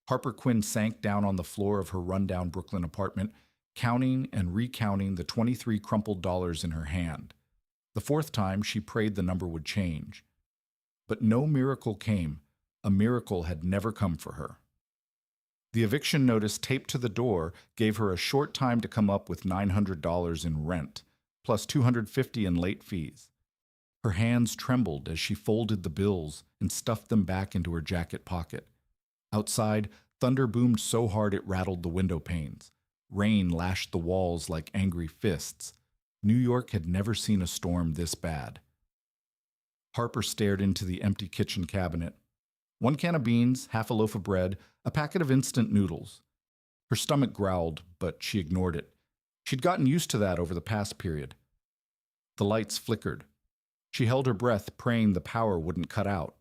Harper Quinn sank down on the floor of her rundown Brooklyn apartment, counting and recounting the 23 crumpled dollars in her hand. The fourth time, she prayed the number would change. But no miracle came. A miracle had never come for her. The eviction notice taped to the door gave her a short time to come up with $900 in rent, plus $250 in late fees. Her hands trembled as she folded the bills and stuffed them back into her jacket pocket. Outside, thunder boomed so hard it rattled the window panes. Rain lashed the walls like angry fists. New York had never seen a storm this bad. Harper stared into the empty kitchen cabinet. 1 can of beans, half a loaf of bread, a packet of instant noodles. Her stomach growled, but she ignored it. She'd gotten used to that over the past period. The lights flickered. She held her breath, praying the power wouldn't cut out.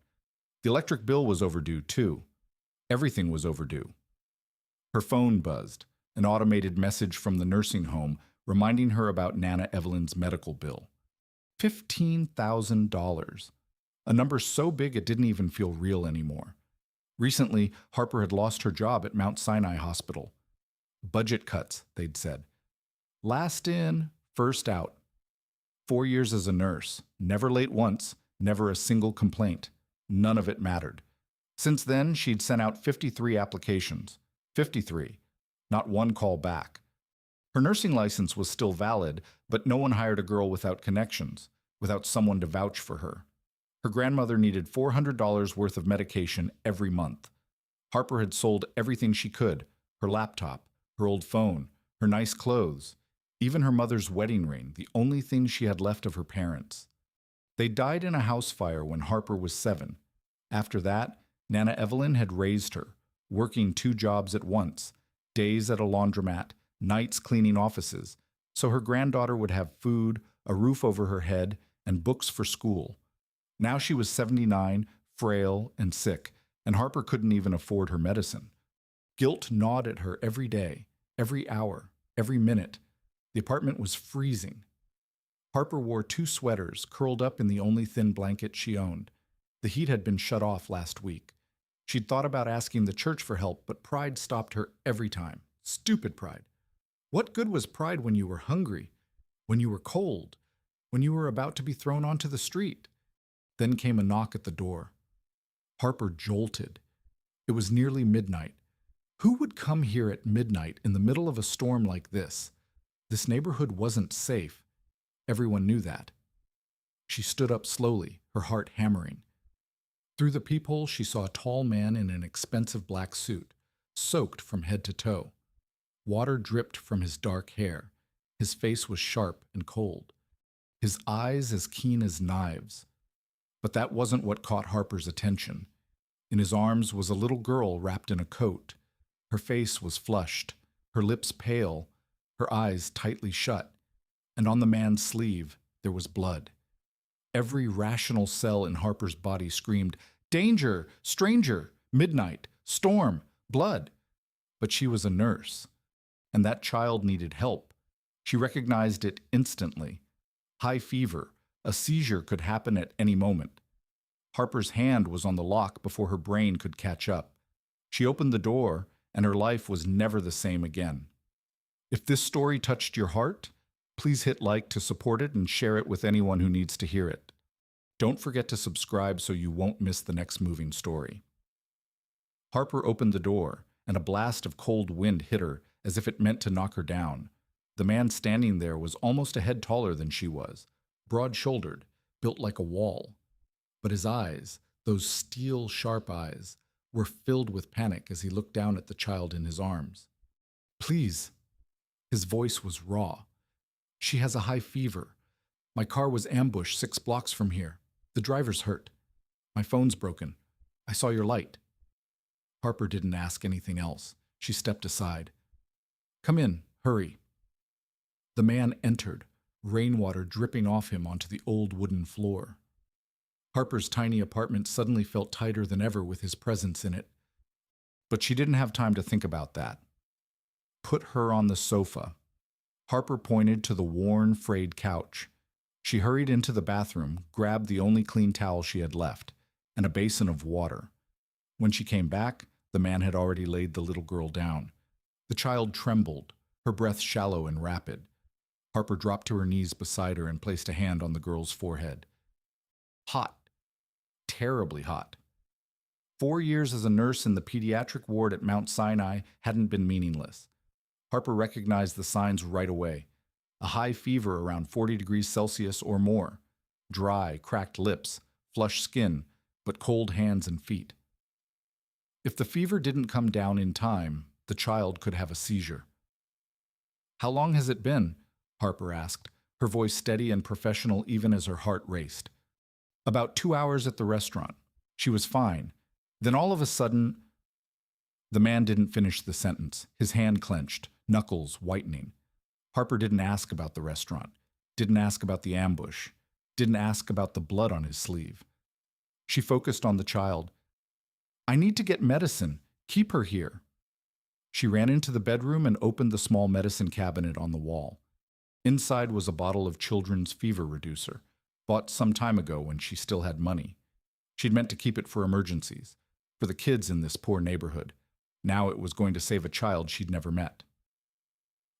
The electric bill was overdue, too. Everything was overdue. Her phone buzzed, an automated message from the nursing home reminding her about Nana Evelyn's medical bill. $15,000. A number so big it didn't even feel real anymore. Recently, Harper had lost her job at Mount Sinai Hospital. Budget cuts, they'd said. Last in, first out. 4 years as a nurse, never late once, never a single complaint. None of it mattered. Since then, she'd sent out 53 applications. 53. Not one call back. Her nursing license was still valid, but no one hired a girl without connections, without someone to vouch for her. Her grandmother needed $400 worth of medication every month. Harper had sold everything she could, her laptop, her old phone, her nice clothes, even her mother's wedding ring, the only thing she had left of her parents. They died in a house fire when Harper was 7. After that, Nana Evelyn had raised her, working 2 jobs at once, days at a laundromat, nights cleaning offices, so her granddaughter would have food, a roof over her head, and books for school. Now she was 79, frail, and sick, and Harper couldn't even afford her medicine. Guilt gnawed at her every day, every hour, every minute. The apartment was freezing. Harper wore 2 sweaters, curled up in the only thin blanket she owned. The heat had been shut off last week. She'd thought about asking the church for help, but pride stopped her every time. Stupid pride. What good was pride when you were hungry, when you were cold, when you were about to be thrown onto the street? Then came a knock at the door. Harper jolted. It was nearly midnight. Who would come here at midnight in the middle of a storm like this? This neighborhood wasn't safe. Everyone knew that. She stood up slowly, her heart hammering. Through the peephole, she saw a tall man in an expensive black suit, soaked from head to toe. Water dripped from his dark hair. His face was sharp and cold. His eyes as keen as knives. But that wasn't what caught Harper's attention. In his arms was a little girl wrapped in a coat. Her face was flushed, her lips pale, her eyes tightly shut, and on the man's sleeve there was blood. Every rational cell in Harper's body screamed, "Danger! Stranger! Midnight! Storm! Blood!" But she was a nurse, and that child needed help. She recognized it instantly. High fever. A seizure could happen at any moment. Harper's hand was on the lock before her brain could catch up. She opened the door, and her life was never the same again. If this story touched your heart, please hit like to support it and share it with anyone who needs to hear it. Don't forget to subscribe so you won't miss the next moving story. Harper opened the door, and a blast of cold wind hit her as if it meant to knock her down. The man standing there was almost a head taller than she was, broad-shouldered, built like a wall. But his eyes, those steel-sharp eyes, were filled with panic as he looked down at the child in his arms. "Please." His voice was raw. "She has a high fever. My car was ambushed 6 blocks from here. The driver's hurt. My phone's broken. I saw your light." Harper didn't ask anything else. She stepped aside. "Come in, hurry." The man entered, rainwater dripping off him onto the old wooden floor. Harper's tiny apartment suddenly felt tighter than ever with his presence in it. But she didn't have time to think about that. "Put her on the sofa." Harper pointed to the worn, frayed couch. She hurried into the bathroom, grabbed the only clean towel she had left, and a basin of water. When she came back, The man had already laid the little girl down. The child trembled, her breath shallow and rapid. Harper dropped to her knees beside her and placed a hand on the girl's forehead. Hot. Terribly hot. 4 years as a nurse in the pediatric ward at Mount Sinai hadn't been meaningless. Harper recognized the signs right away. A high fever around 40 degrees Celsius or more. Dry, cracked lips, flushed skin, but cold hands and feet. If the fever didn't come down in time, the child could have a seizure. "How long has it been?" Harper asked, her voice steady and professional even as her heart raced. "About 2 hours at the restaurant. She was fine. Then all of a sudden—" The man didn't finish the sentence, his hand clenched, knuckles whitening. Harper didn't ask about the restaurant, didn't ask about the ambush, didn't ask about the blood on his sleeve. She focused on the child. "I need to get medicine. Keep her here." She ran into the bedroom and opened the small medicine cabinet on the wall. Inside was a bottle of children's fever reducer, bought some time ago when she still had money. She'd meant to keep it for emergencies, for the kids in this poor neighborhood. Now it was going to save a child she'd never met.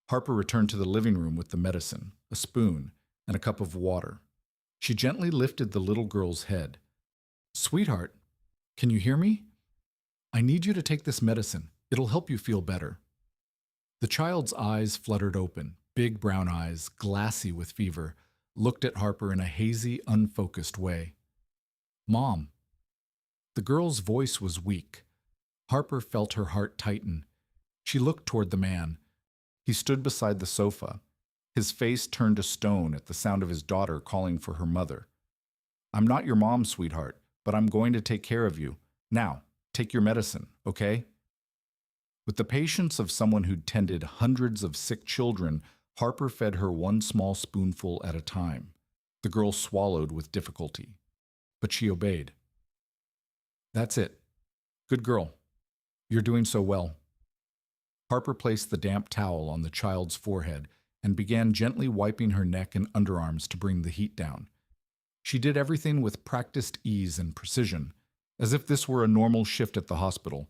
Harper returned to the living room with the medicine, a spoon, and a cup of water. She gently lifted the little girl's head. "Sweetheart, can you hear me? I need you to take this medicine. It'll help you feel better." The child's eyes fluttered open, big brown eyes, glassy with fever, looked at Harper in a hazy, unfocused way. "Mom." The girl's voice was weak. Harper felt her heart tighten. She looked toward the man. He stood beside the sofa, his face turned to stone at the sound of his daughter calling for her mother. "I'm not your mom, sweetheart, but I'm going to take care of you. Now, take your medicine, okay?" With the patience of someone who'd tended hundreds of sick children, Harper fed her one small spoonful at a time. The girl swallowed with difficulty, but she obeyed. "That's it. Good girl. You're doing so well." Harper placed the damp towel on the child's forehead and began gently wiping her neck and underarms to bring the heat down. She did everything with practiced ease and precision, as if this were a normal shift at the hospital,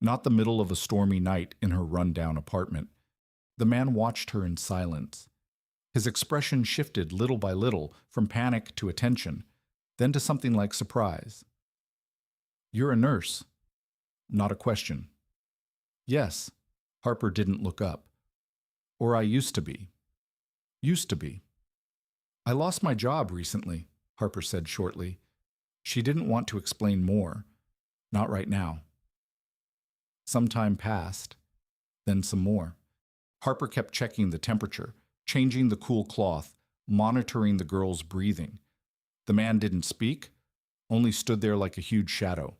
not the middle of a stormy night in her run-down apartment. The man watched her in silence. His expression shifted little by little, from panic to attention, then to something like surprise. "You're a nurse." Not a question. "Yes." Harper didn't look up. "Or I used to be." "Used to be." "I lost my job recently," Harper said shortly. She didn't want to explain more. Not right now. Some time passed, then some more. Harper kept checking the temperature, changing the cool cloth, monitoring the girl's breathing. The man didn't speak, only stood there like a huge shadow,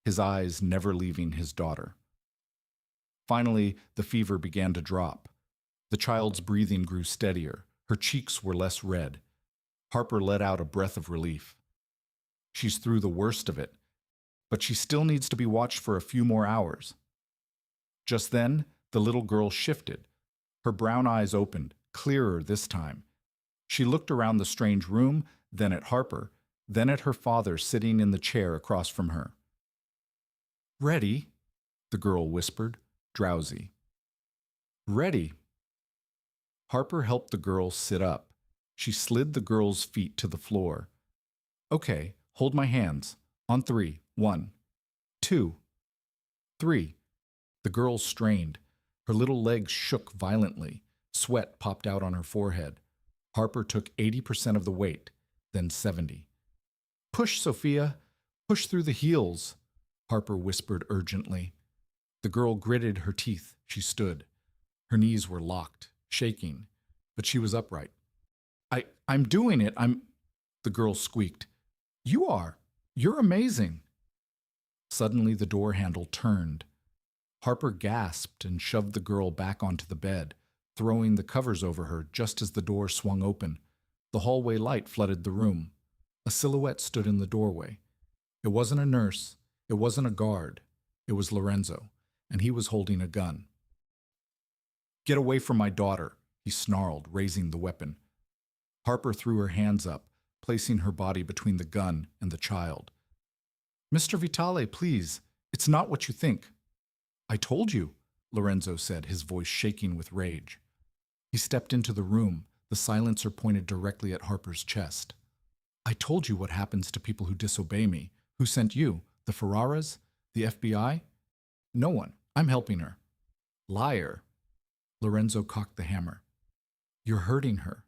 his eyes never leaving his daughter. Finally, the fever began to drop. The child's breathing grew steadier, her cheeks were less red. Harper let out a breath of relief. She's through the worst of it, but she still needs to be watched for a few more hours. Just then, the little girl shifted. Her brown eyes opened, clearer this time. She looked around the strange room, then at Harper, then at her father sitting in the chair across from her. "Ready?" the girl whispered, drowsy. "Ready." Harper helped the girl sit up. She slid the girl's feet to the floor. "Okay, hold my hands. On 3. 1, 2, 3. The girl strained. Her little legs shook violently. Sweat popped out on her forehead. Harper took 80% of the weight, then 70. "Push, Sophia. Push through the heels," Harper whispered urgently. The girl gritted her teeth. She stood. Her knees were locked, shaking, but she was upright. I'm doing it. The girl squeaked. "You are. You're amazing." Suddenly the door handle turned. Harper gasped and shoved the girl back onto the bed, throwing the covers over her just as the door swung open. The hallway light flooded the room. A silhouette stood in the doorway. It wasn't a nurse. It wasn't a guard. It was Lorenzo, and he was holding a gun. "Get away from my daughter," he snarled, raising the weapon. Harper threw her hands up, placing her body between the gun and the child. "Mr. Vitale, please. It's not what you think." I told you, Lorenzo said, his voice shaking with rage. He stepped into the room, the silencer pointed directly at Harper's chest. I told you what happens to people who disobey me. Who sent you? The Ferraras? The FBI? No one. I'm helping her. Liar. Lorenzo cocked the hammer. You're hurting her.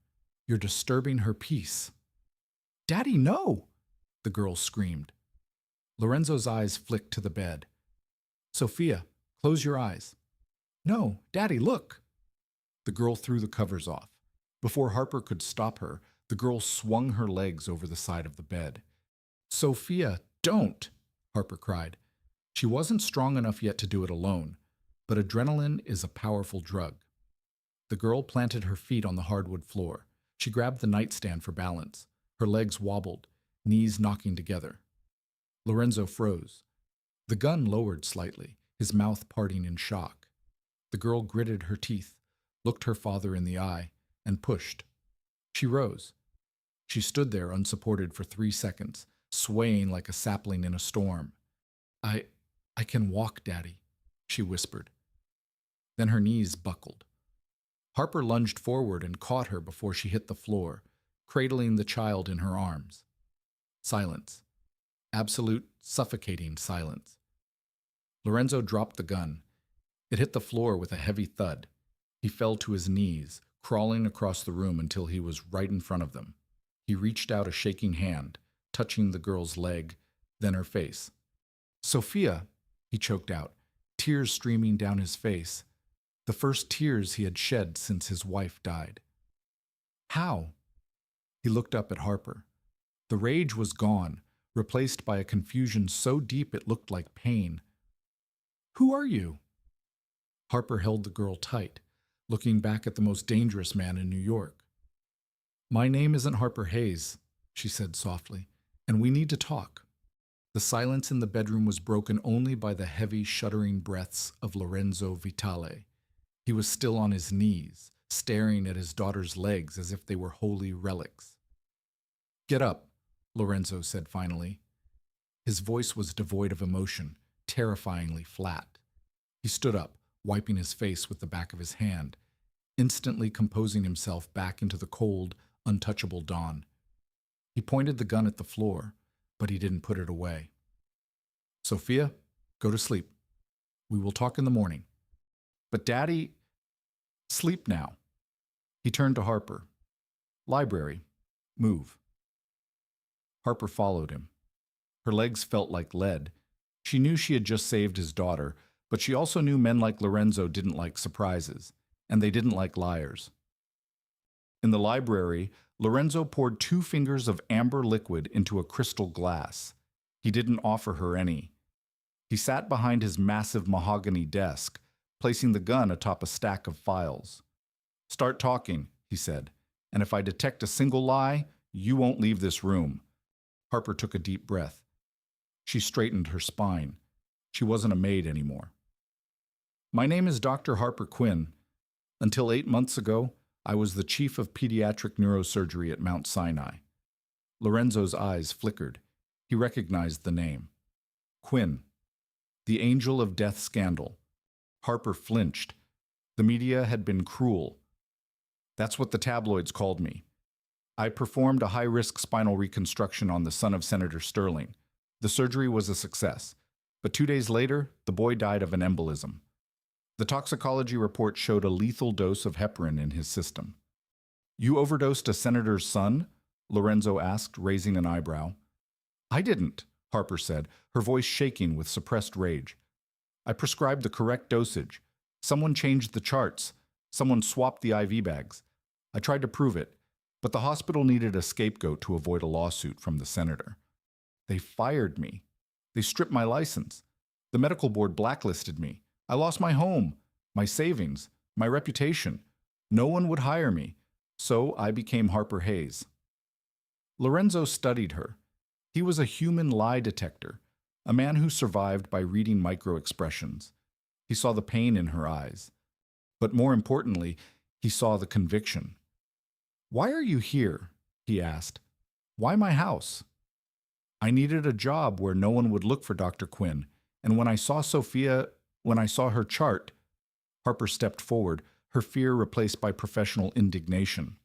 You're disturbing her peace. Daddy, no! The girl screamed. Lorenzo's eyes flicked to the bed. Sophia, close your eyes. No, Daddy, look. The girl threw the covers off. Before Harper could stop her, the girl swung her legs over the side of the bed. Sophia, don't, Harper cried. She wasn't strong enough yet to do it alone, but adrenaline is a powerful drug. The girl planted her feet on the hardwood floor. She grabbed the nightstand for balance. Her legs wobbled, knees knocking together. Lorenzo froze. The gun lowered slightly, his mouth parting in shock. The girl gritted her teeth, looked her father in the eye, and pushed. She rose. She stood there unsupported for 3 seconds, swaying like a sapling in a storm. I can walk, Daddy, she whispered. Then her knees buckled. Harper lunged forward and caught her before she hit the floor, cradling the child in her arms. Silence. Absolute, suffocating silence. Lorenzo dropped the gun. It hit the floor with a heavy thud. He fell to his knees, crawling across the room until he was right in front of them. He reached out a shaking hand, touching the girl's leg, then her face. Sophia, he choked out, tears streaming down his face, the first tears he had shed since his wife died. How? He looked up at Harper. The rage was gone, replaced by a confusion so deep it looked like pain. Who are you? Harper held the girl tight, looking back at the most dangerous man in New York. My name isn't Harper Hayes, she said softly, and we need to talk. The silence in the bedroom was broken only by the heavy, shuddering breaths of Lorenzo Vitale. He was still on his knees, staring at his daughter's legs as if they were holy relics. Get up, Lorenzo said finally. His voice was devoid of emotion, terrifyingly flat. He stood up, wiping his face with the back of his hand, instantly composing himself back into the cold, untouchable dawn. He pointed the gun at the floor, but he didn't put it away. Sophia, go to sleep. We will talk in the morning. But Daddy, sleep now. He turned to Harper. Library, move. Harper followed him. Her legs felt like lead. She knew she had just saved his daughter, but she also knew men like Lorenzo didn't like surprises, and they didn't like liars. In the library, Lorenzo poured 2 fingers of amber liquid into a crystal glass. He didn't offer her any. He sat behind his massive mahogany desk, placing the gun atop a stack of files. Start talking, he said, and if I detect a single lie, you won't leave this room. Harper took a deep breath. She straightened her spine. She wasn't a maid anymore. My name is Dr. Harper Quinn. Until 8 months ago, I was the chief of pediatric neurosurgery at Mount Sinai. Lorenzo's eyes flickered. He recognized the name. Quinn. The angel of death scandal. Harper flinched. The media had been cruel. That's what the tabloids called me. I performed a high-risk spinal reconstruction on the son of Senator Sterling. The surgery was a success, but 2 days later, the boy died of an embolism. The toxicology report showed a lethal dose of heparin in his system. You overdosed a senator's son? Lorenzo asked, raising an eyebrow. I didn't, Harper said, her voice shaking with suppressed rage. I prescribed the correct dosage. Someone changed the charts. Someone swapped the IV bags. I tried to prove it, but the hospital needed a scapegoat to avoid a lawsuit from the senator. They fired me. They stripped my license. The medical board blacklisted me. I lost my home, my savings, my reputation. No one would hire me, so I became Harper Hayes. Lorenzo studied her. He was a human lie detector, a man who survived by reading micro-expressions. He saw the pain in her eyes. But more importantly, he saw the conviction. Why are you here? He asked. Why my house? I needed a job where no one would look for Dr. Quinn, and when I saw Sophia, When I saw her chart, Harper stepped forward, her fear replaced by professional indignation.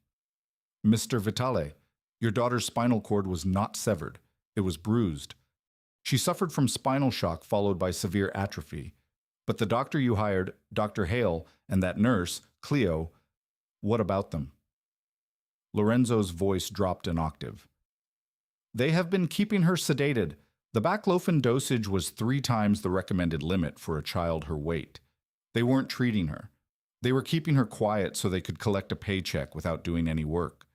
Mr. Vitale, your daughter's spinal cord was not severed. It was bruised. She suffered from spinal shock followed by severe atrophy. But the doctor you hired, Dr. Hale, and that nurse, Cleo, what about them? Lorenzo's voice dropped an octave. They have been keeping her sedated. The baclofen dosage was 3 times the recommended limit for a child her weight. They weren't treating her. They were keeping her quiet so they could collect a paycheck without doing any work.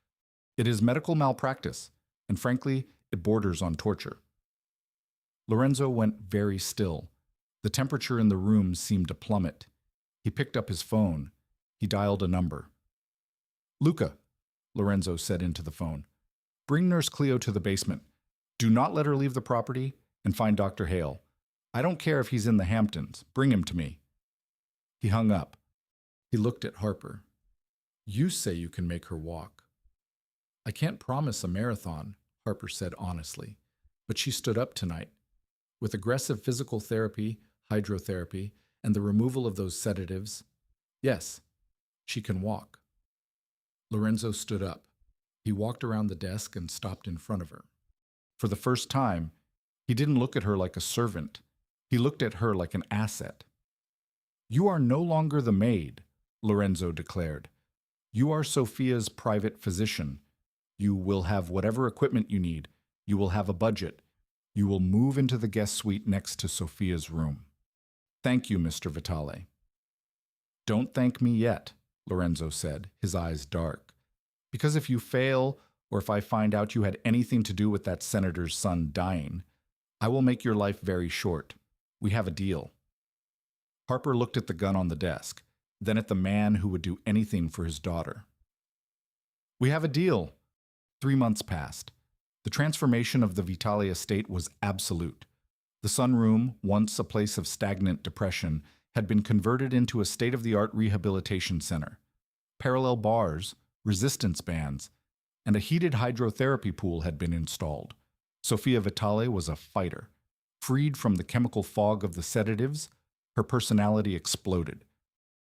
It is medical malpractice, and frankly, it borders on torture. Lorenzo went very still. The temperature in the room seemed to plummet. He picked up his phone. He dialed a number. Luca, Lorenzo said into the phone, bring Nurse Cleo to the basement. Do not let her leave the property, and find Dr. Hale. I don't care if he's in the Hamptons. Bring him to me. He hung up. He looked at Harper. You say you can make her walk. I can't promise a marathon, Harper said honestly, but she stood up tonight. With aggressive physical therapy, hydrotherapy, and the removal of those sedatives, yes, she can walk. Lorenzo stood up. He walked around the desk and stopped in front of her. For the first time, he didn't look at her like a servant. He looked at her like an asset. You are no longer the maid, Lorenzo declared. You are Sophia's private physician. You will have whatever equipment you need. You will have a budget. You will move into the guest suite next to Sophia's room. Thank you, Mr. Vitale. Don't thank me yet, Lorenzo said, his eyes dark. Because if you fail, or if I find out you had anything to do with that senator's son dying, I will make your life very short. We have a deal. Harper looked at the gun on the desk, then at the man who would do anything for his daughter. We have a deal. 3 months passed. The transformation of the Vitale estate was absolute. The sunroom, once a place of stagnant depression, had been converted into a state-of-the-art rehabilitation center. Parallel bars, resistance bands, and a heated hydrotherapy pool had been installed. Sophia Vitale was a fighter. Freed from the chemical fog of the sedatives, her personality exploded.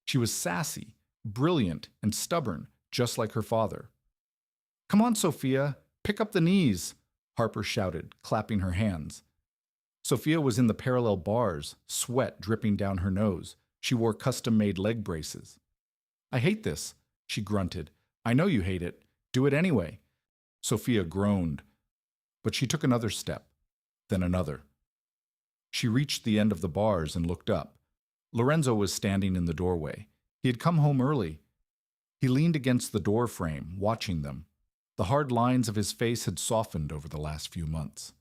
She was sassy, brilliant, and stubborn, just like her father. Come on, Sophia, pick up the knees, Harper shouted, clapping her hands. Sophia was in the parallel bars, sweat dripping down her nose. She wore custom-made leg braces. I hate this, she grunted. I know you hate it. Do it anyway. Sophia groaned, but she took another step, then another. She reached the end of the bars and looked up. Lorenzo was standing in the doorway. He had come home early. He leaned against the door frame, watching them. The hard lines of his face had softened over the last few months.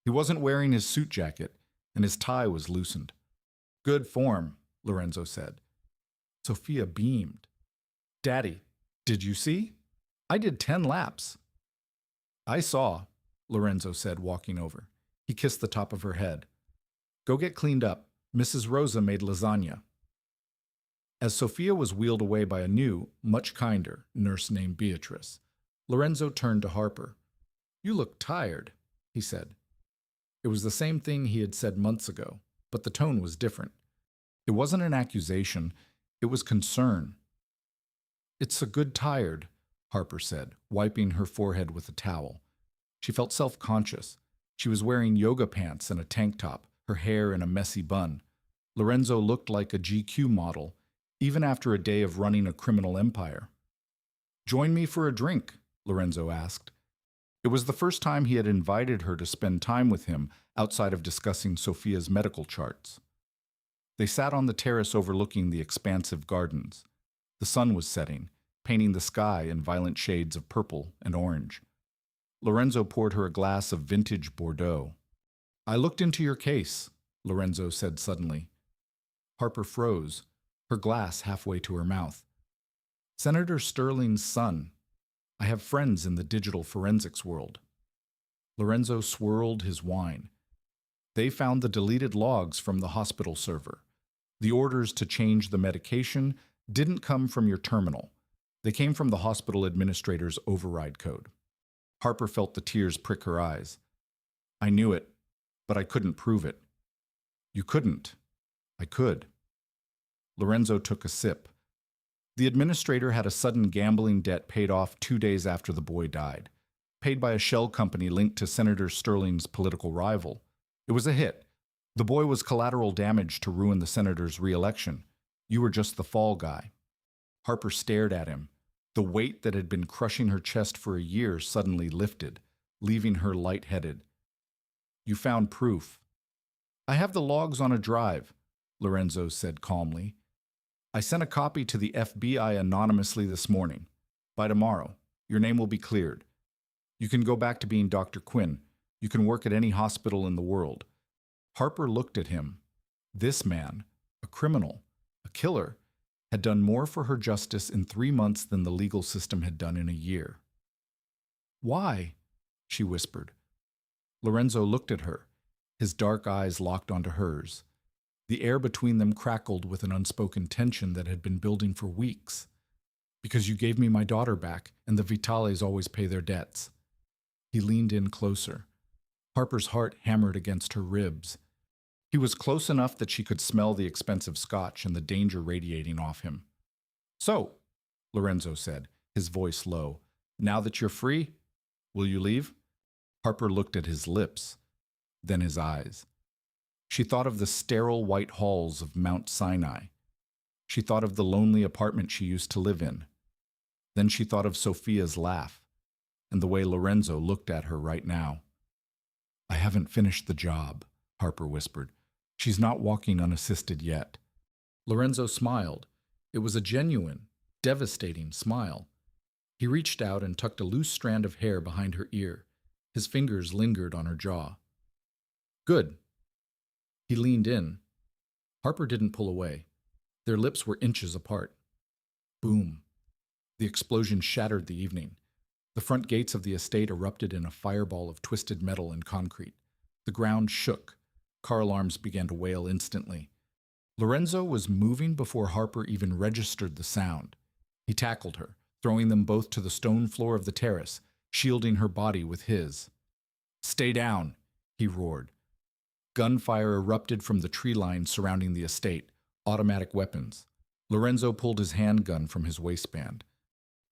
He wasn't wearing his suit jacket, and his tie was loosened. Good form, Lorenzo said. Sophia beamed. Daddy, did you see? I did 10 laps. I saw, Lorenzo said, walking over. He kissed the top of her head. Go get cleaned up. Mrs. Rosa made lasagna. As Sophia was wheeled away by a new, much kinder, nurse named Beatrice, Lorenzo turned to Harper. You look tired, he said. It was the same thing he had said months ago, but the tone was different. It wasn't an accusation, it was concern. It's a good tired, Harper said, wiping her forehead with a towel. She felt self-conscious. She was wearing yoga pants and a tank top, her hair in a messy bun. Lorenzo looked like a GQ model, even after a day of running a criminal empire. Join me for a drink, Lorenzo asked. It was the first time he had invited her to spend time with him outside of discussing Sophia's medical charts. They sat on the terrace overlooking the expansive gardens. The sun was setting, painting the sky in violent shades of purple and orange. Lorenzo poured her a glass of vintage Bordeaux. I looked into your case, Lorenzo said suddenly. Harper froze, her glass halfway to her mouth. Senator Sterling's son. I have friends in the digital forensics world. Lorenzo swirled his wine. They found the deleted logs from the hospital server. The orders to change the medication didn't come from your terminal. They came from the hospital administrator's override code. Harper felt the tears prick her eyes. I knew it, but I couldn't prove it. You couldn't. I could. Lorenzo took a sip. The administrator had a sudden gambling debt paid off 2 days after the boy died, paid by a shell company linked to Senator Sterling's political rival. It was a hit. The boy was collateral damage to ruin the senator's re-election. You were just the fall guy. Harper stared at him. The weight that had been crushing her chest for a year suddenly lifted, leaving her lightheaded. You found proof. I have the logs on a drive, Lorenzo said calmly. I sent a copy to the FBI anonymously this morning. By tomorrow, your name will be cleared. You can go back to being Dr. Quinn. You can work at any hospital in the world. Harper looked at him. This man, a criminal, a killer, had done more for her justice in 3 months than the legal system had done in a year. Why? She whispered. Lorenzo looked at her, his dark eyes locked onto hers. The air between them crackled with an unspoken tension that had been building for weeks. Because you gave me my daughter back, and the Vitales always pay their debts. He leaned in closer. Harper's heart hammered against her ribs. He was close enough that she could smell the expensive scotch and the danger radiating off him. So, Lorenzo said, his voice low, now that you're free, will you leave? Harper looked at his lips, then his eyes. She thought of the sterile white halls of Mount Sinai. She thought of the lonely apartment she used to live in. Then she thought of Sophia's laugh, and the way Lorenzo looked at her right now. I haven't finished the job, Harper whispered. She's not walking unassisted yet. Lorenzo smiled. It was a genuine, devastating smile. He reached out and tucked a loose strand of hair behind her ear. His fingers lingered on her jaw. Good. He leaned in. Harper didn't pull away. Their lips were inches apart. Boom. The explosion shattered the evening. The front gates of the estate erupted in a fireball of twisted metal and concrete. The ground shook. Car alarms began to wail instantly. Lorenzo was moving before Harper even registered the sound. He tackled her, throwing them both to the stone floor of the terrace, shielding her body with his. Stay down, he roared. Gunfire erupted from the tree line surrounding the estate, automatic weapons. Lorenzo pulled his handgun from his waistband.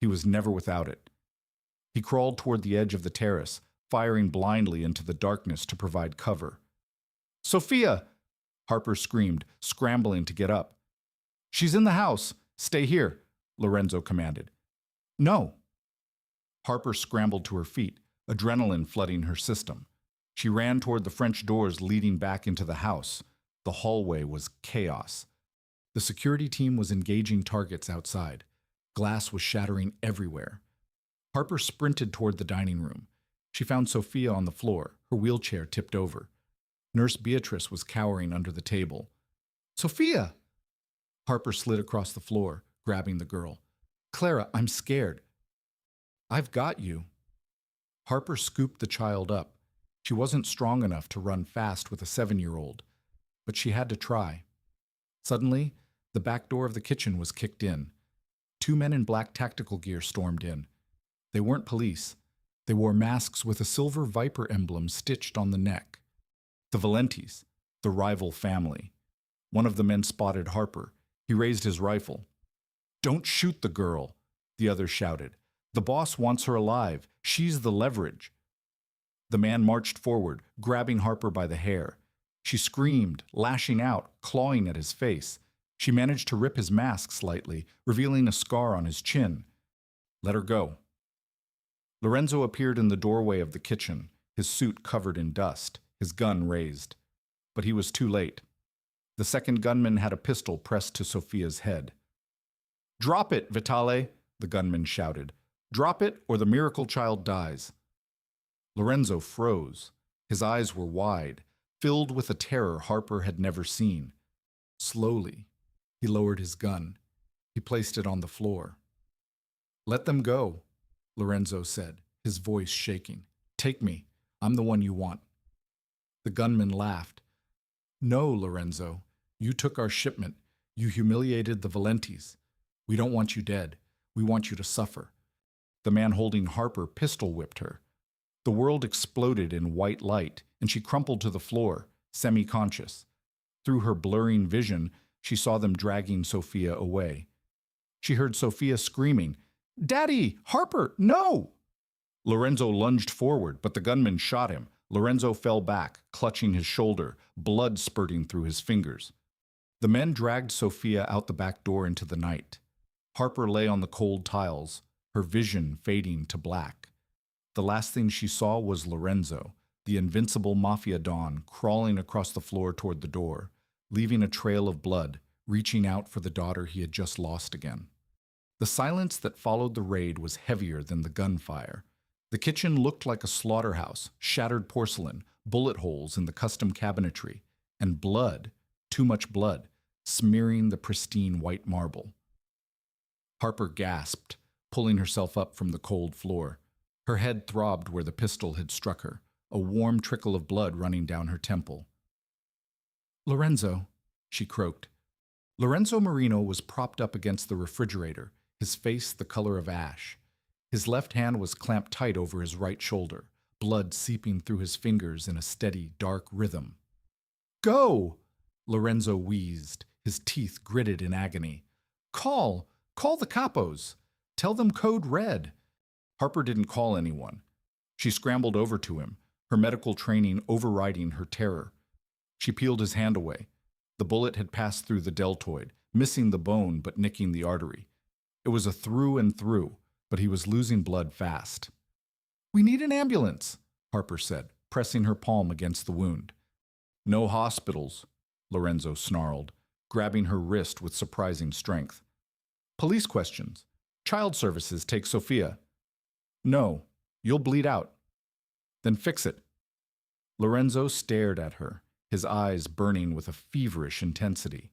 He was never without it. He crawled toward the edge of the terrace, firing blindly into the darkness to provide cover. Sophia! Harper screamed, scrambling to get up. She's in the house. Stay here, Lorenzo commanded. No. Harper scrambled to her feet, adrenaline flooding her system. She ran toward the French doors leading back into the house. The hallway was chaos. The security team was engaging targets outside. Glass was shattering everywhere. Harper sprinted toward the dining room. She found Sophia on the floor, her wheelchair tipped over. Nurse Beatrice was cowering under the table. Sophia! Harper slid across the floor, grabbing the girl. Clara, I'm scared. I've got you. Harper scooped the child up. She wasn't strong enough to run fast with a 7-year-old, but she had to try. Suddenly, the back door of the kitchen was kicked in. 2 men in black tactical gear stormed in. They weren't police. They wore masks with a silver viper emblem stitched on the neck. The Valentis, the rival family. One of the men spotted Harper. He raised his rifle. Don't shoot the girl, the other shouted. The boss wants her alive. She's the leverage. The man marched forward, grabbing Harper by the hair. She screamed, lashing out, clawing at his face. She managed to rip his mask slightly, revealing a scar on his chin. Let her go. Lorenzo appeared in the doorway of the kitchen, his suit covered in dust, his gun raised. But he was too late. The second gunman had a pistol pressed to Sophia's head. Drop it, Vitale, the gunman shouted. Drop it, or the miracle child dies. Lorenzo froze. His eyes were wide, filled with a terror Harper had never seen. Slowly, he lowered his gun. He placed it on the floor. Let them go, Lorenzo said, his voice shaking. Take me. I'm the one you want. The gunman laughed. No, Lorenzo. You took our shipment. You humiliated the Valentis. We don't want you dead. We want you to suffer. The man holding Harper pistol-whipped her. The world exploded in white light, and she crumpled to the floor, semi-conscious. Through her blurring vision, she saw them dragging Sophia away. She heard Sophia screaming, "Daddy! Harper! No!" Lorenzo lunged forward, but the gunman shot him. Lorenzo fell back, clutching his shoulder, blood spurting through his fingers. The men dragged Sophia out the back door into the night. Harper lay on the cold tiles, her vision fading to black. The last thing she saw was Lorenzo, the invincible Mafia Don, crawling across the floor toward the door, leaving a trail of blood, reaching out for the daughter he had just lost again. The silence that followed the raid was heavier than the gunfire. The kitchen looked like a slaughterhouse, shattered porcelain, bullet holes in the custom cabinetry, and blood, too much blood, smearing the pristine white marble. Harper gasped, pulling herself up from the cold floor. Her head throbbed where the pistol had struck her, a warm trickle of blood running down her temple. "Lorenzo," she croaked. Lorenzo Marino was propped up against the refrigerator, his face the color of ash. His left hand was clamped tight over his right shoulder, blood seeping through his fingers in a steady, dark rhythm. "Go!" Lorenzo wheezed, his teeth gritted in agony. Call the capos! Tell them code red!" Harper didn't call anyone. She scrambled over to him, her medical training overriding her terror. She peeled his hand away. The bullet had passed through the deltoid, missing the bone but nicking the artery. It was a through and through, but he was losing blood fast. "We need an ambulance," Harper said, pressing her palm against the wound. "No hospitals," Lorenzo snarled, grabbing her wrist with surprising strength. "Police questions. Child services take Sophia." "No, you'll bleed out." "Then fix it." Lorenzo stared at her, his eyes burning with a feverish intensity.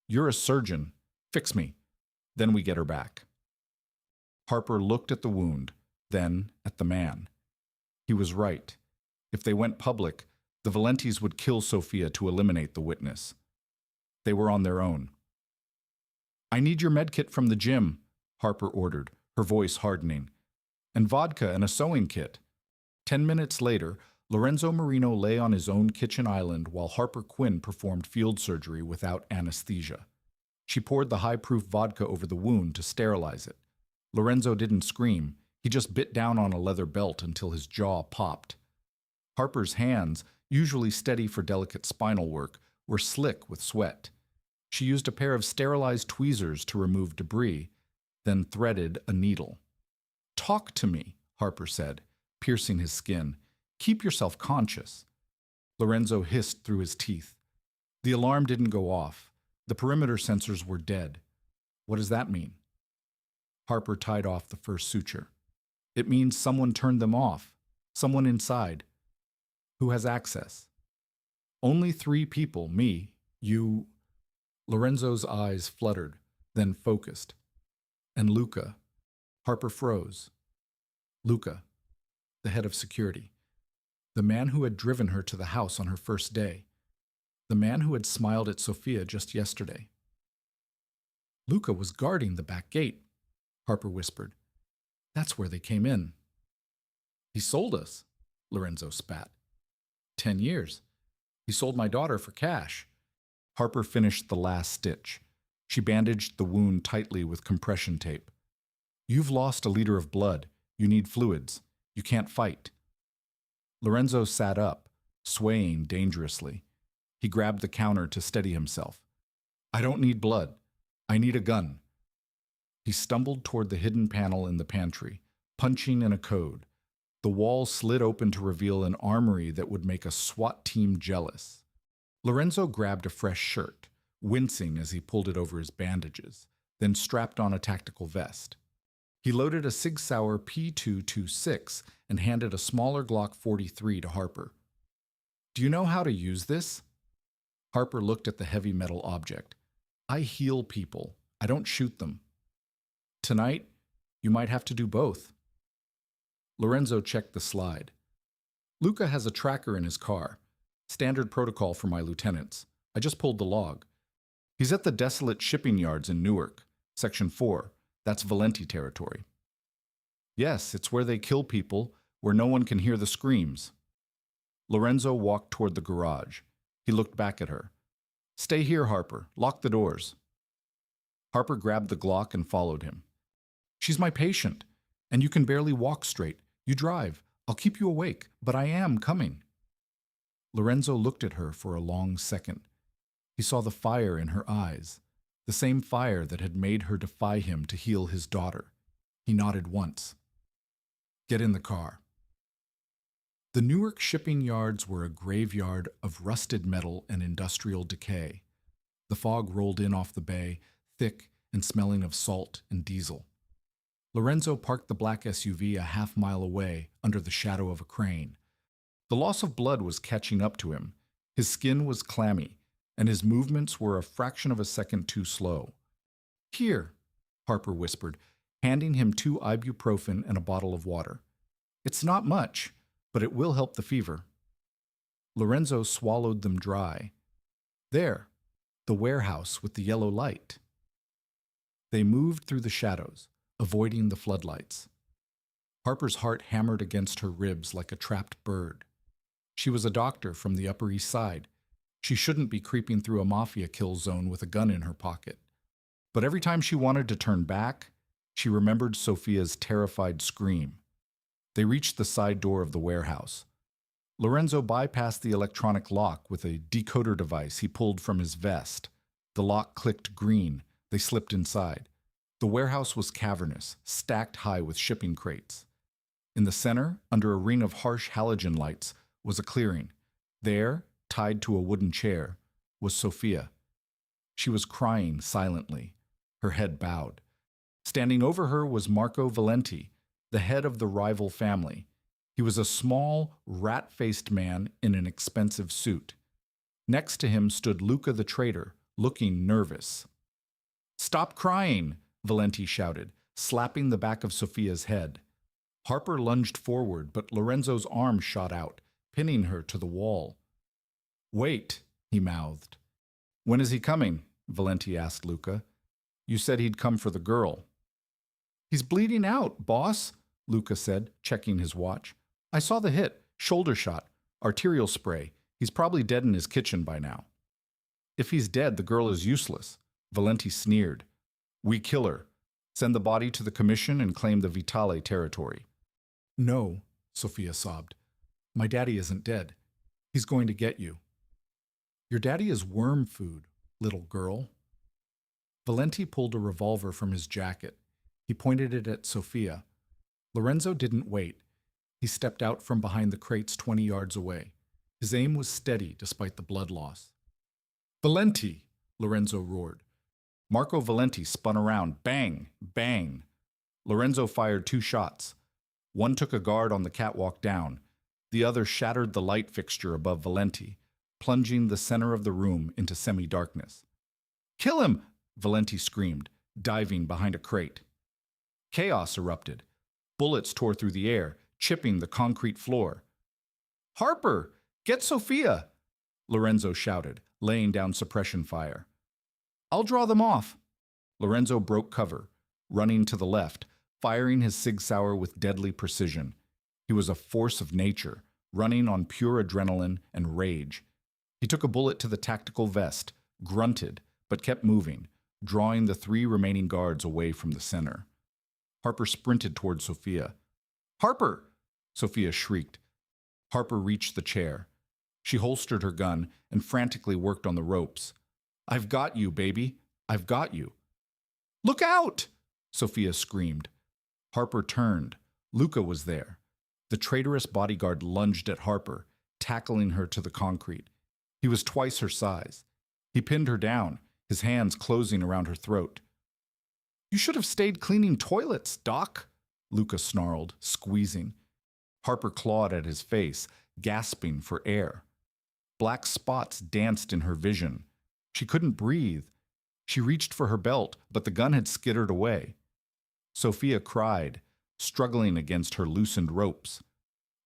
"You're a surgeon. Fix me. Then we get her back." Harper looked at the wound, then at the man. He was right. If they went public, the Valentis would kill Sophia to eliminate the witness. They were on their own. "I need your medkit from the gym," Harper ordered, her voice hardening. "And vodka and a sewing kit." 10 minutes later, Lorenzo Marino lay on his own kitchen island while Harper Quinn performed field surgery without anesthesia. She poured the high-proof vodka over the wound to sterilize it. Lorenzo didn't scream. He just bit down on a leather belt until his jaw popped. Harper's hands, usually steady for delicate spinal work, were slick with sweat. She used a pair of sterilized tweezers to remove debris, then threaded a needle. "Talk to me," Harper said, piercing his skin. "Keep yourself conscious." Lorenzo hissed through his teeth. The alarm didn't go off. The perimeter sensors were dead. What does that mean? Harper tied off the first suture. "It means someone turned them off. Someone inside. Who has access?" "Only 3 people, me, you." Lorenzo's eyes fluttered, then focused. "And Luca." Harper froze. Luca, the head of security. The man who had driven her to the house on her first day. The man who had smiled at Sophia just yesterday. "Luca was guarding the back gate," Harper whispered. "That's where they came in." "He sold us," Lorenzo spat. 10 years. He sold my daughter for cash." Harper finished the last stitch. She bandaged the wound tightly with compression tape. "You've lost a liter of blood. You need fluids. You can't fight." Lorenzo sat up, swaying dangerously. He grabbed the counter to steady himself. "I don't need blood. I need a gun." He stumbled toward the hidden panel in the pantry, punching in a code. The wall slid open to reveal an armory that would make a SWAT team jealous. Lorenzo grabbed a fresh shirt, wincing as he pulled it over his bandages, then strapped on a tactical vest. He loaded a Sig Sauer P226 and handed a smaller Glock 43 to Harper. "Do you know how to use this?" Harper looked at the heavy metal object. "I heal people. I don't shoot them." "Tonight, you might have to do both." Lorenzo checked the slide. "Luca has a tracker in his car. Standard protocol for my lieutenants. I just pulled the log. He's at the desolate shipping yards in Newark, Section 4. That's Valenti territory." "Yes, it's where they kill people, where no one can hear the screams." Lorenzo walked toward the garage. He looked back at her. Stay here, Harper. Lock the doors. Harper grabbed the Glock and followed him. She's my patient, and you can barely walk straight. You drive. I'll keep you awake, but I am coming. Lorenzo looked at her for a long second. He saw the fire in her eyes, the same fire that had made her defy him to heal his daughter. He nodded once. Get in the car. The Newark shipping yards were a graveyard of rusted metal and industrial decay. The fog rolled in off the bay, thick and smelling of salt and diesel. Lorenzo parked the black SUV a half-mile away under the shadow of a crane. The loss of blood was catching up to him. His skin was clammy, and his movements were a fraction of a second too slow. Here, Harper whispered, handing him 2 ibuprofen and a bottle of water. It's not much, but it will help the fever. Lorenzo swallowed them dry. There, the warehouse with the yellow light. They moved through the shadows, avoiding the floodlights. Harper's heart hammered against her ribs like a trapped bird. She was a doctor from the Upper East Side. She shouldn't be creeping through a Mafia kill zone with a gun in her pocket. But every time she wanted to turn back, she remembered Sophia's terrified scream. They reached the side door of the warehouse. Lorenzo bypassed the electronic lock with a decoder device he pulled from his vest. The lock clicked green. They slipped inside. The warehouse was cavernous, stacked high with shipping crates. In the center, under a ring of harsh halogen lights, was a clearing. There, tied to a wooden chair, was Sophia. She was crying silently, her head bowed. Standing over her was Marco Valenti, the head of the rival family. He was a small, rat-faced man in an expensive suit. Next to him stood Luca the traitor, looking nervous. "Stop crying!" Valenti shouted, slapping the back of Sophia's head. Harper lunged forward, but Lorenzo's arm shot out, pinning her to the wall. "Wait," he mouthed. "When is he coming?" Valenti asked Luca. "You said he'd come for the girl." "He's bleeding out, boss," Luca said, checking his watch. "I saw the hit. Shoulder shot. Arterial spray. He's probably dead in his kitchen by now." "If he's dead, the girl is useless," Valenti sneered. "We kill her. Send the body to the commission and claim the Vitale territory." "No," Sophia sobbed. "My daddy isn't dead. He's going to get you." "Your daddy is worm food, little girl." Valenti pulled a revolver from his jacket. He pointed it at Sophia. Lorenzo didn't wait. He stepped out from behind the crates 20 yards away. His aim was steady despite the blood loss. "Valenti!" Lorenzo roared. Marco Valenti spun around. Bang! Bang! Lorenzo fired 2 shots. One took a guard on the catwalk down. The other shattered the light fixture above Valenti, plunging the center of the room into semi-darkness. "Kill him!" Valenti screamed, diving behind a crate. Chaos erupted. Bullets tore through the air, chipping the concrete floor. "Harper! Get Sophia!" Lorenzo shouted, laying down suppression fire. "I'll draw them off." Lorenzo broke cover, running to the left, firing his Sig Sauer with deadly precision. He was a force of nature, running on pure adrenaline and rage. He took a bullet to the tactical vest, grunted, but kept moving, drawing the 3 remaining guards away from the center. Harper sprinted toward Sophia. "Harper!" Sophia shrieked. Harper reached the chair. She holstered her gun and frantically worked on the ropes. "I've got you, baby. I've got you." "Look out!" Sophia screamed. Harper turned. Luca was there. The traitorous bodyguard lunged at Harper, tackling her to the concrete. He was twice her size. He pinned her down, his hands closing around her throat. "You should have stayed cleaning toilets, Doc," Luca snarled, squeezing. Harper clawed at his face, gasping for air. Black spots danced in her vision. She couldn't breathe. She reached for her belt, but the gun had skittered away. Sophia cried, struggling against her loosened ropes.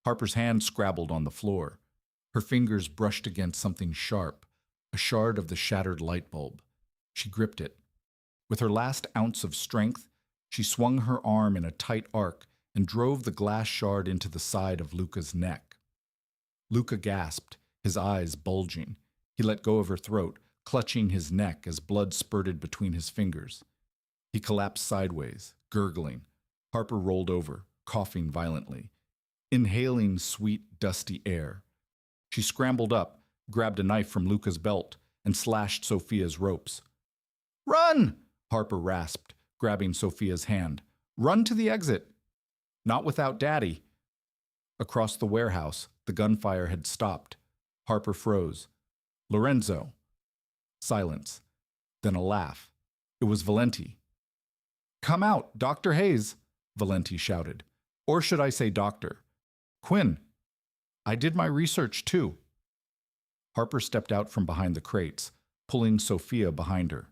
Harper's hand scrabbled on the floor. Her fingers brushed against something sharp, a shard of the shattered light bulb. She gripped it. With her last ounce of strength, she swung her arm in a tight arc and drove the glass shard into the side of Luca's neck. Luca gasped, his eyes bulging. He let go of her throat, clutching his neck as blood spurted between his fingers. He collapsed sideways, gurgling. Harper rolled over, coughing violently, inhaling sweet, dusty air. She scrambled up, grabbed a knife from Luca's belt, and slashed Sophia's ropes. "Run!" Harper rasped, grabbing Sophia's hand. "Run to the exit." "Not without Daddy." Across the warehouse, the gunfire had stopped. Harper froze. "Lorenzo." Silence. Then a laugh. It was Valenti. "Come out, Dr. Hayes," Valenti shouted. "Or should I say doctor? Quinn. I did my research too." Harper stepped out from behind the crates, pulling Sophia behind her.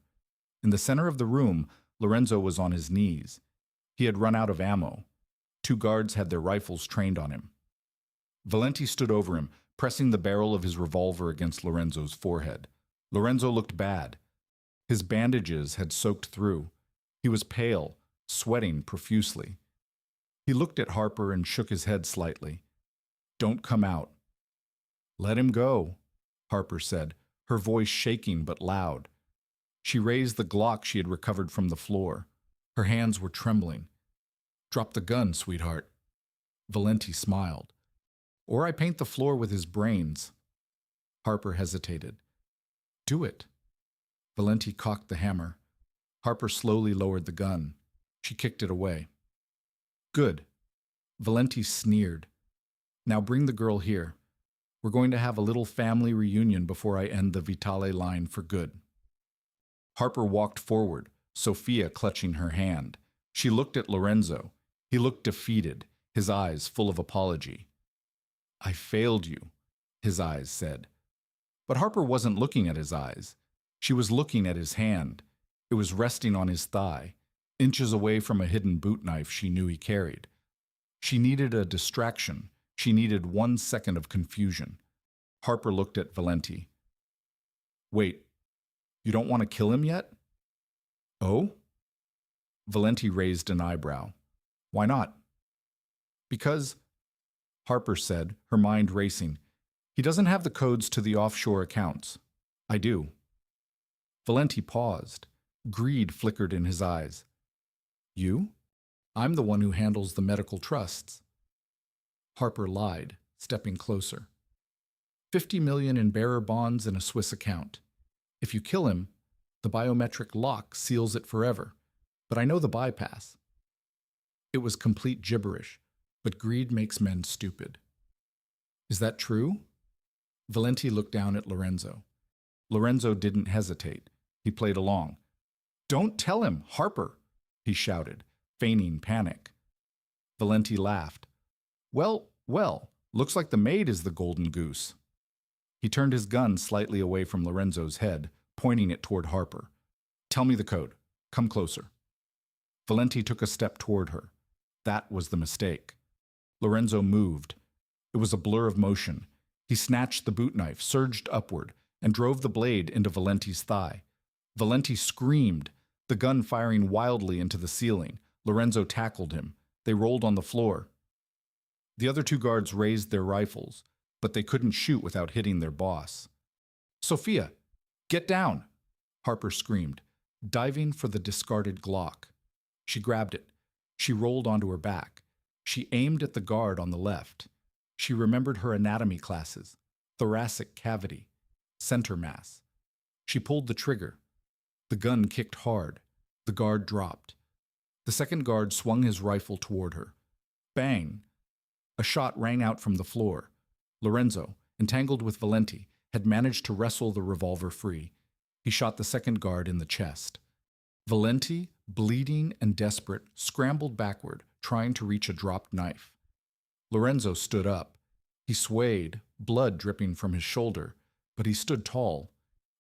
In the center of the room, Lorenzo was on his knees. He had run out of ammo. 2 guards had their rifles trained on him. Valenti stood over him, pressing the barrel of his revolver against Lorenzo's forehead. Lorenzo looked bad. His bandages had soaked through. He was pale, sweating profusely. He looked at Harper and shook his head slightly. "Don't come out." "Let him go," Harper said, her voice shaking but loud. She raised the Glock she had recovered from the floor. Her hands were trembling. "Drop the gun, sweetheart." Valenti smiled. "Or I paint the floor with his brains." Harper hesitated. "Do it." Valenti cocked the hammer. Harper slowly lowered the gun. She kicked it away. "Good." Valenti sneered. "Now bring the girl here. We're going to have a little family reunion before I end the Vitale line for good." Harper walked forward, Sophia clutching her hand. She looked at Lorenzo. He looked defeated, his eyes full of apology. "I failed you," his eyes said. But Harper wasn't looking at his eyes. She was looking at his hand. It was resting on his thigh, inches away from a hidden boot knife she knew he carried. She needed a distraction. She needed 1 second of confusion. Harper looked at Valenti. "Wait, you don't want to kill him yet?" "Oh?" Valenti raised an eyebrow. "Why not?" "Because," Harper said, her mind racing, "he doesn't have the codes to the offshore accounts. I do." Valenti paused. Greed flickered in his eyes. "You? I'm the one who handles the medical trusts." Harper lied, stepping closer. $50 million in bearer bonds in a Swiss account. If you kill him, the biometric lock seals it forever. But I know the bypass." It was complete gibberish, but greed makes men stupid. "Is that true?" Valenti looked down at Lorenzo. Lorenzo didn't hesitate. He played along. "Don't tell him, Harper," he shouted, feigning panic. Valenti laughed. Well, looks like the maid is the golden goose." He turned his gun slightly away from Lorenzo's head, pointing it toward Harper. "Tell me the code. Come closer." Valenti took a step toward her. That was the mistake. Lorenzo moved. It was a blur of motion. He snatched the boot knife, surged upward, and drove the blade into Valenti's thigh. Valenti screamed, the gun firing wildly into the ceiling. Lorenzo tackled him. They rolled on the floor. The other 2 guards raised their rifles, but they couldn't shoot without hitting their boss. "Sophia, get down!" Harper screamed, diving for the discarded Glock. She grabbed it. She rolled onto her back. She aimed at the guard on the left. She remembered her anatomy classes: thoracic cavity, center mass. She pulled the trigger. The gun kicked hard. The guard dropped. The second guard swung his rifle toward her. Bang! A shot rang out from the floor. Lorenzo, entangled with Valenti, had managed to wrestle the revolver free. He shot the second guard in the chest. Valenti, bleeding and desperate, scrambled backward, trying to reach a dropped knife. Lorenzo stood up. He swayed, blood dripping from his shoulder, but he stood tall.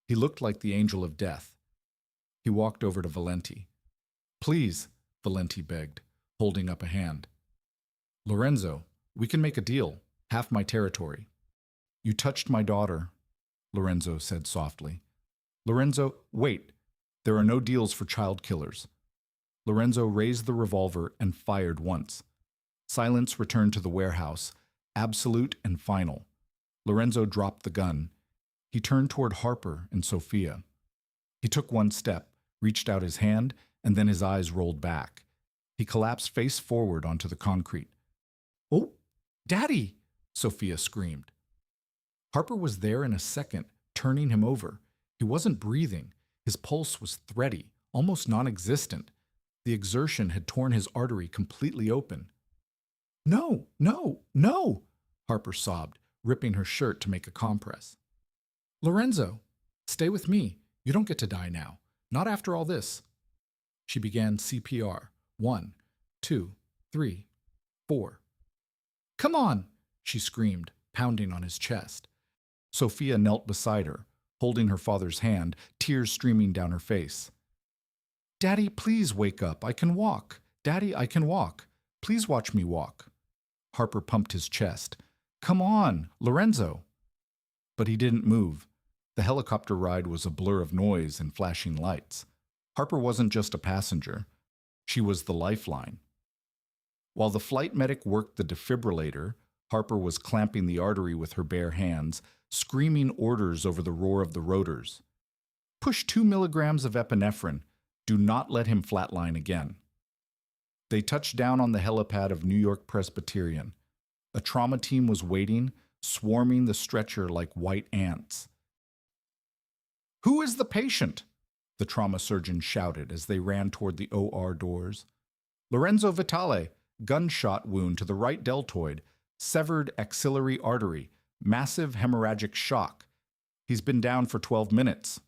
He looked like the angel of death. He walked over to Valenti. "Please," Valenti begged, holding up a hand. "Lorenzo, we can make a deal, half my territory." "You touched my daughter," Lorenzo said softly. "Lorenzo, wait. There are no deals for child killers." Lorenzo raised the revolver and fired once. Silence returned to the warehouse, absolute and final. Lorenzo dropped the gun. He turned toward Harper and Sophia. He took one step, reached out his hand, and then his eyes rolled back. He collapsed face forward onto the concrete. "Oh, Daddy!" Sophia screamed. Harper was there in a second, turning him over. He wasn't breathing. His pulse was thready, almost non-existent. The exertion had torn his artery completely open. "No, no, no!" Harper sobbed, ripping her shirt to make a compress. "Lorenzo, stay with me. You don't get to die now. Not after all this." She began CPR. 1, 2, 3, 4. "Come on!" she screamed, pounding on his chest. Sophia knelt beside her, holding her father's hand, tears streaming down her face. "Daddy, please wake up. I can walk. Daddy, I can walk. Please watch me walk." Harper pumped his chest. "Come on, Lorenzo." But he didn't move. The helicopter ride was a blur of noise and flashing lights. Harper wasn't just a passenger. She was the lifeline. While the flight medic worked the defibrillator, Harper was clamping the artery with her bare hands, screaming orders over the roar of the rotors. "Push 2 milligrams of epinephrine. Do not let him flatline again." They touched down on the helipad of New York Presbyterian. A trauma team was waiting, swarming the stretcher like white ants. "Who is the patient?" the trauma surgeon shouted as they ran toward the OR doors. "Lorenzo Vitale, gunshot wound to the right deltoid, severed axillary artery, massive hemorrhagic shock. He's been down for 12 minutes.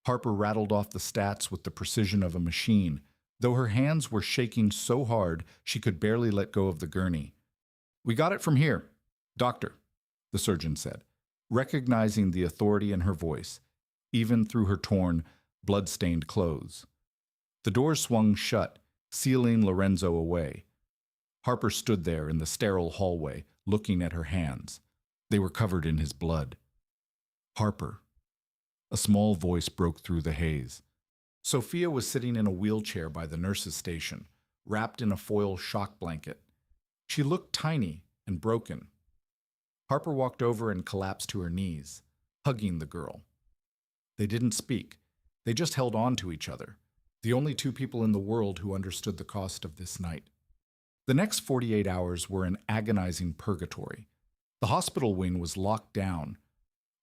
Harper rattled off the stats with the precision of a machine, though her hands were shaking so hard she could barely let go of the gurney. "We got it from here. Doctor," the surgeon said, recognizing the authority in her voice, even through her torn, blood-stained clothes. The door swung shut, sealing Lorenzo away. Harper stood there in the sterile hallway, looking at her hands. They were covered in his blood. "Harper." A small voice broke through the haze. Sophia was sitting in a wheelchair by the nurse's station, wrapped in a foil shock blanket. She looked tiny and broken. Harper walked over and collapsed to her knees, hugging the girl. They didn't speak. They just held on to each other, the only two people in the world who understood the cost of this night. The next 48 hours were an agonizing purgatory. The hospital wing was locked down.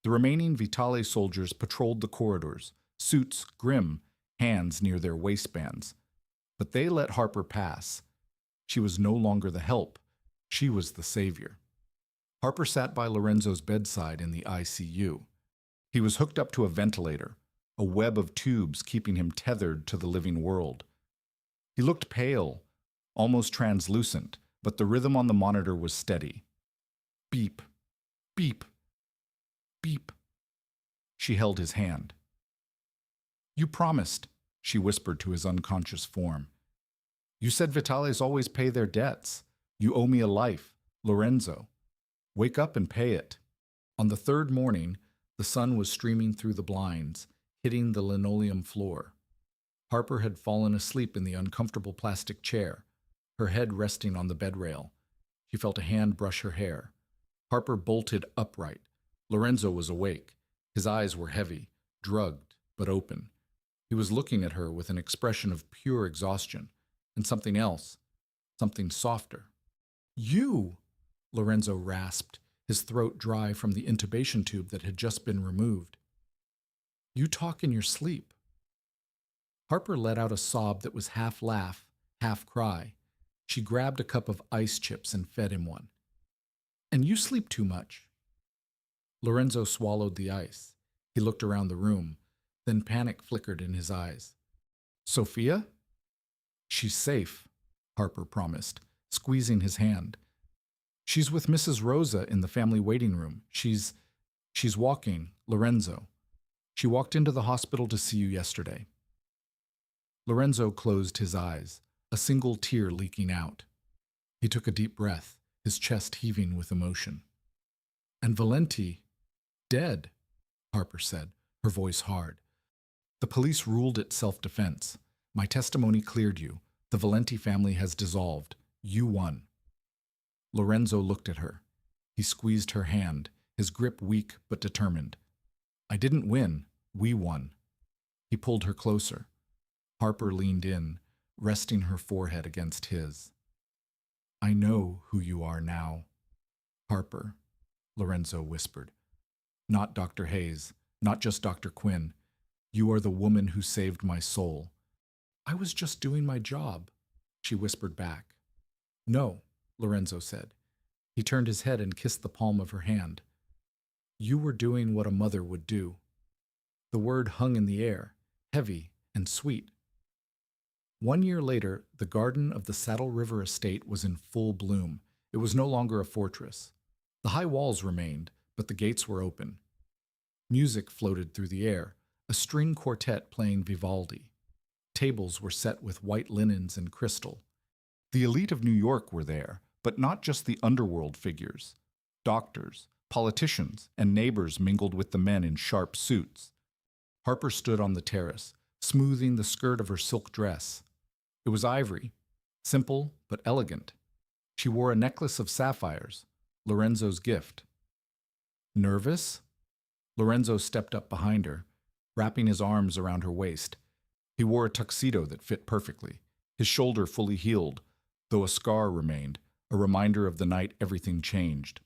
The remaining Vitale soldiers patrolled the corridors, suits grim, hands near their waistbands. But they let Harper pass. She was no longer the help. She was the savior. Harper sat by Lorenzo's bedside in the ICU. He was hooked up to a ventilator, a web of tubes keeping him tethered to the living world. He looked pale, almost translucent, but the rhythm on the monitor was steady. Beep, beep, beep. She held his hand. "You promised," she whispered to his unconscious form. "You said Vitales always pay their debts. You owe me a life, Lorenzo. Wake up and pay it." On the third morning, the sun was streaming through the blinds, hitting the linoleum floor. Harper had fallen asleep in the uncomfortable plastic chair, her head resting on the bed rail. She felt a hand brush her hair. Harper bolted upright. Lorenzo was awake. His eyes were heavy, drugged, but open. He was looking at her with an expression of pure exhaustion, and something else, something softer. "You!" Lorenzo rasped, his throat dry from the intubation tube that had just been removed. "You talk in your sleep." Harper let out a sob that was half laugh, half cry. She grabbed a cup of ice chips and fed him one. "And you sleep too much." Lorenzo swallowed the ice. He looked around the room, then panic flickered in his eyes. "Sophia?" "She's safe," Harper promised, squeezing his hand. "She's with Mrs. Rosa in the family waiting room. She's walking, Lorenzo. She walked into the hospital to see you yesterday." Lorenzo closed his eyes, a single tear leaking out. He took a deep breath, his chest heaving with emotion. "And Valenti, dead," Harper said, her voice hard. "The police ruled it self-defense. My testimony cleared you. The Valenti family has dissolved. You won." Lorenzo looked at her. He squeezed her hand, his grip weak but determined. "I didn't win. We won." He pulled her closer. Harper leaned in, resting her forehead against his. I know who you are now. Harper, Lorenzo whispered. Not Dr. Hayes, not just Dr. Quinn. You are the woman who saved my soul. I was just doing my job, she whispered back. No, Lorenzo said. He turned his head and kissed the palm of her hand. You were doing what a mother would do. The word hung in the air, heavy and sweet. 1 year later, the garden of the Saddle River estate was in full bloom. It was no longer a fortress. The high walls remained, but the gates were open. Music floated through the air, a string quartet playing Vivaldi. Tables were set with white linens and crystal. The elite of New York were there, but not just the underworld figures. Doctors, politicians, and neighbors mingled with the men in sharp suits. Harper stood on the terrace, smoothing the skirt of her silk dress. It was ivory, simple but elegant. She wore a necklace of sapphires, Lorenzo's gift. Nervous? Lorenzo stepped up behind her, wrapping his arms around her waist. He wore a tuxedo that fit perfectly, his shoulder fully healed, though a scar remained, a reminder of the night everything changed.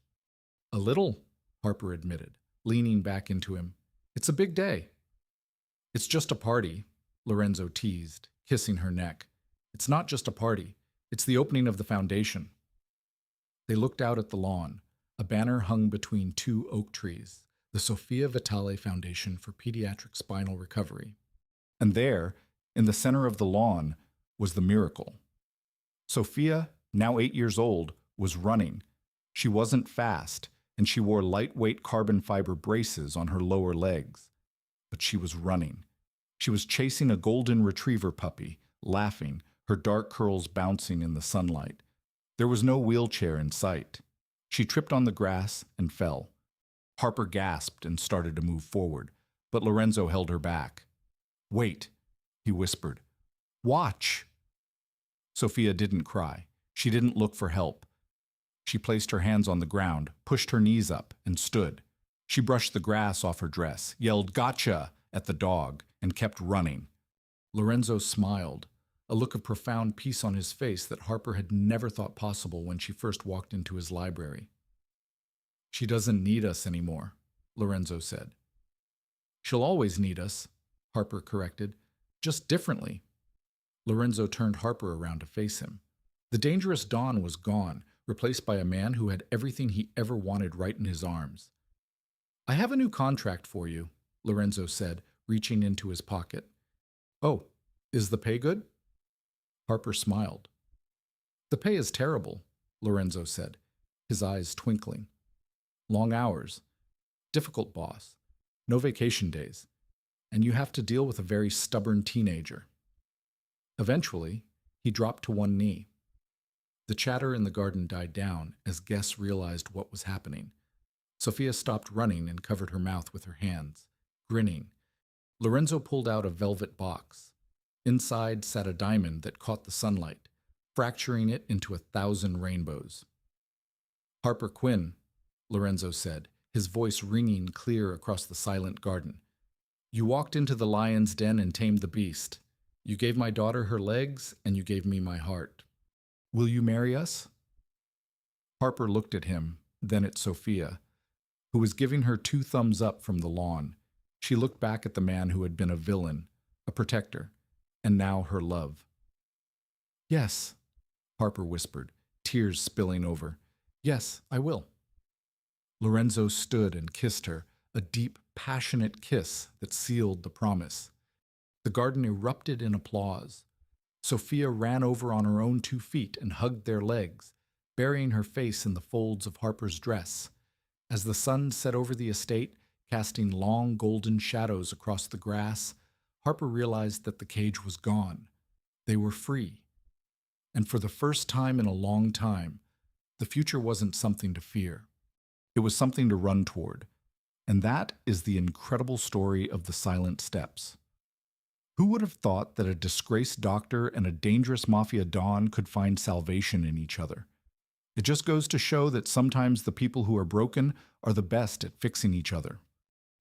A little, Harper admitted, leaning back into him. It's a big day. It's just a party, Lorenzo teased, kissing her neck. It's not just a party. It's the opening of the foundation. They looked out at the lawn. A banner hung between two oak trees, the Sophia Vitale Foundation for Pediatric Spinal Recovery. And there, in the center of the lawn, was the miracle. Sophia, now 8 years old, was running. She wasn't fast, and she wore lightweight carbon fiber braces on her lower legs. But she was running. She was chasing a golden retriever puppy, laughing, her dark curls bouncing in the sunlight. There was no wheelchair in sight. She tripped on the grass and fell. Harper gasped and started to move forward, but Lorenzo held her back. Wait, he whispered. Watch. Sophia didn't cry. She didn't look for help. She placed her hands on the ground, pushed her knees up, and stood. She brushed the grass off her dress, yelled "Gotcha!" at the dog, and kept running. Lorenzo smiled, a look of profound peace on his face that Harper had never thought possible when she first walked into his library. She doesn't need us anymore, Lorenzo said. She'll always need us, Harper corrected, just differently. Lorenzo turned Harper around to face him. The dangerous Don was gone, replaced by a man who had everything he ever wanted right in his arms. I have a new contract for you, Lorenzo said, reaching into his pocket. Oh, is the pay good? Harper smiled. The pay is terrible, Lorenzo said, his eyes twinkling. Long hours, difficult boss, no vacation days, and you have to deal with a very stubborn teenager. Eventually, he dropped to one knee. The chatter in the garden died down as guests realized what was happening. Sophia stopped running and covered her mouth with her hands, grinning. Lorenzo pulled out a velvet box. Inside sat a diamond that caught the sunlight, fracturing it into 1,000 rainbows. Harper Quinn, Lorenzo said, his voice ringing clear across the silent garden. You walked into the lion's den and tamed the beast. You gave my daughter her legs, and you gave me my heart. Will you marry us? Harper looked at him, then at Sophia, who was giving her 2 thumbs up from the lawn. She looked back at the man who had been a villain, a protector, and now her love. Yes, Harper whispered, tears spilling over. Yes, I will. Lorenzo stood and kissed her, a deep, passionate kiss that sealed the promise. The garden erupted in applause. Sophia ran over on her own 2 feet and hugged their legs, burying her face in the folds of Harper's dress. As the sun set over the estate, casting long golden shadows across the grass, Harper realized that the cage was gone. They were free. And for the first time in a long time, the future wasn't something to fear. It was something to run toward. And that is the incredible story of the Silent Steps. Who would have thought that a disgraced doctor and a dangerous mafia don could find salvation in each other? It just goes to show that sometimes the people who are broken are the best at fixing each other.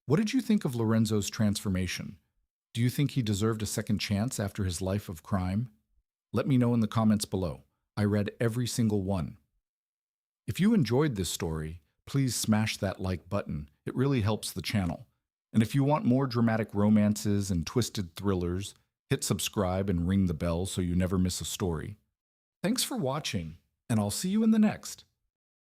What did you think of Lorenzo's transformation? Do you think he deserved a second chance after his life of crime? Let me know in the comments below. I read every single one. If you enjoyed this story, please smash that like button. It really helps the channel. And if you want more dramatic romances and twisted thrillers, hit subscribe and ring the bell so you never miss a story. Thanks for watching, and I'll see you in the next.